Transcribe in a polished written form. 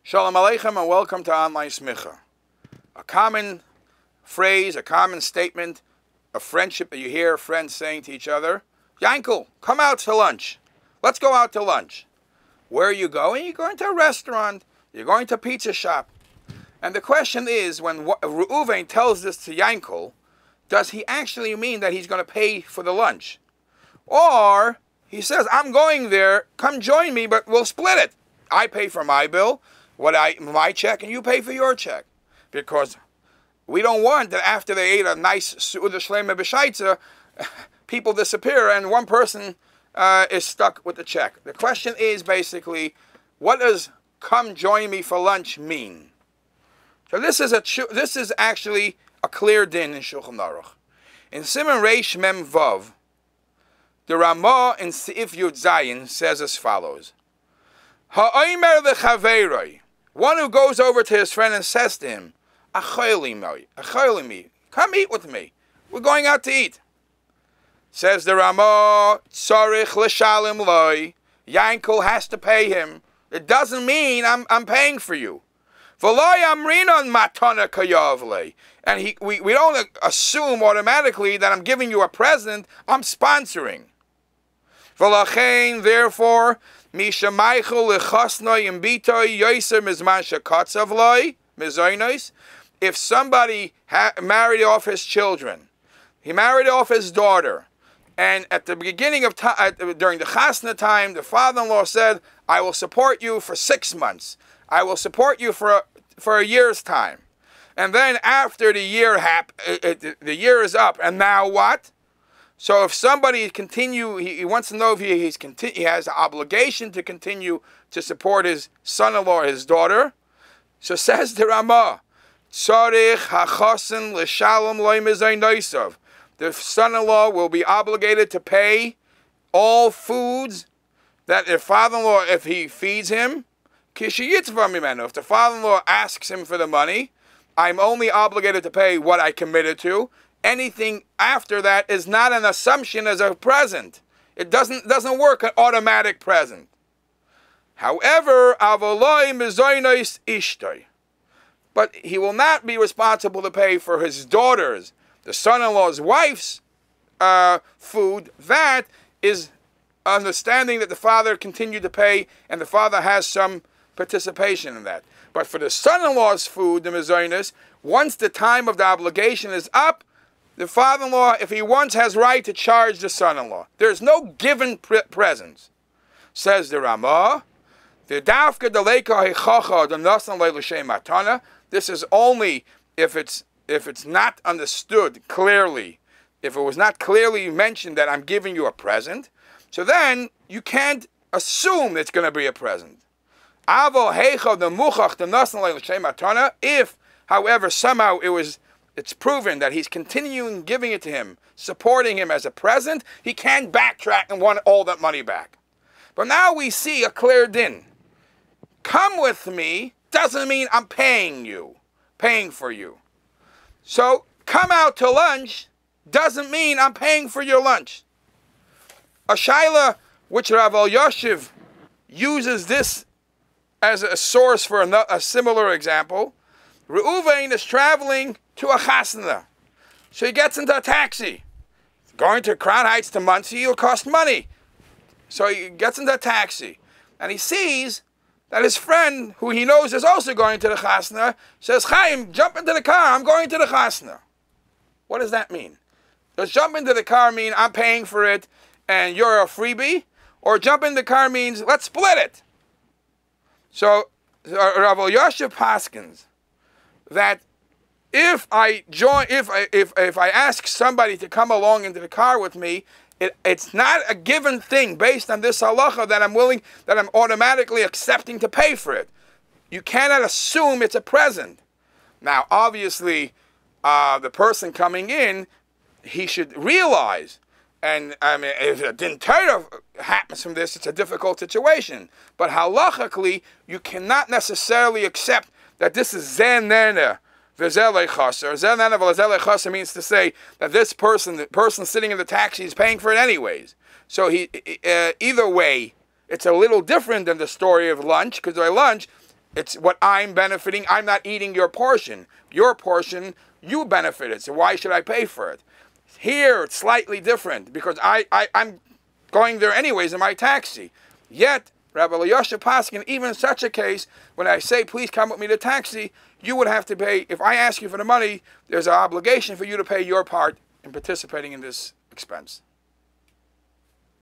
Shalom Aleichem and welcome to Online Smicha. A common phrase, a common statement, a friendship that you hear friends saying to each other, Yankel, come out to lunch. Let's go out to lunch. Where are you going? You're going to a restaurant. You're going to a pizza shop. And the question is, when Reuven tells this to Yankel, does he actually mean that he's going to pay for the lunch? Or he says, I'm going there, come join me, but we'll split it. I pay for my bill, my check, and you pay for your check. Because we don't want that after they ate a nice Su'udah Shlema B'Shaitza, people disappear and one person is stuck with the check. The question is basically, what does come join me for lunch mean? So this is actually a clear din in Shulchan Aruch. In Siman Reish Mem Vav, the Ramah in Seif Yud Zayin says as follows: Ha'omer lechaveiroi, one who goes over to his friend and says to him, Achayli mi, come eat with me. We're going out to eat. Says the Ramah, Tzarich l'shalim loi, Yankel has to pay him. It doesn't mean I'm paying for you. V'loi amrinon matana kayavle. And we don't assume automatically that I'm giving you a present, I'm sponsoring. V'lachein, therefore, Misha Michael lechasnoi imbitoi yoser mizman shekatzav loi mizoinos. If somebody married off his children, he married off his daughter, and at the beginning of time, during the chasna time, the father-in-law said, I will support you for 6 months. I will support you for a year's time. And then after the year the year is up, and now what? So if somebody he wants to know if he has an obligation to continue to support his son-in-law or his daughter. So says the Ramah, Tzarich hachasen l'shalom loy mizaynosav. The son-in-law will be obligated to pay all foods that the father-in-law, if he feeds him, kishiyitzva mimenu. If the father-in-law asks him for the money, I'm only obligated to pay what I committed to. Anything after that is not an assumption as a present. It doesn't work an automatic present. However, avoloi mizoinos ishtoi. But he will not be responsible to pay for his daughter's, the son-in-law's wife's food. That is understanding that the father continued to pay and the father has some participation in that. But for the son-in-law's food, the mizoinos, once the time of the obligation is up, the father-in-law, if he wants, has right to charge the son-in-law. There's no given presents. Says the Ramah, the dafka deleka hechacha the nasan le'l'shem matana. This is only if it's not understood clearly, if it was not clearly mentioned that I'm giving you a present. So then you can't assume it's going to be a present. Avo hecha the muchach the nasan le'l'shem matana. If, however, somehow it's proven that he's continuing giving it to him, supporting him as a present, he can't backtrack and want all that money back. But now we see a clear din. Come with me doesn't mean I'm paying for you. So come out to lunch doesn't mean I'm paying for your lunch. A shaila which Rav Elyashiv uses this as a source for a similar example. Reuven is traveling to a chasna. So he gets into a taxi. Going to Crown Heights to Monsey will cost money. So he gets into a taxi. And he sees that his friend, who he knows is also going to the chasna, says, Chaim, jump into the car, I'm going to the chasna. What does that mean? Does jump into the car mean I'm paying for it and you're a freebie? Or jump in the car means let's split it? So Rav Elyashiv paskins that if I ask somebody to come along into the car with me, it's not a given thing based on this halacha that I'm automatically accepting to pay for it. You cannot assume it's a present. Now, obviously, the person coming in, he should realize, and I mean, if a din Torah happens from this, it's a difficult situation. But halachically, you cannot necessarily accept that this is zenena. V'zelei chaser. Zenena v'zelei chaser means to say that the person sitting in the taxi is paying for it anyways. So either way, it's a little different than the story of lunch, because by lunch, It's what I'm benefiting. I'm not eating your portion. Your portion, you benefited. So why should I pay for it? Here, it's slightly different because I'm going there anyways in my taxi. Yet, Rabbi Elyashiv Paskin, even in such a case, when I say, please come with me to taxi, you would have to pay. If I ask you for the money, there's an obligation for you to pay your part in participating in this expense.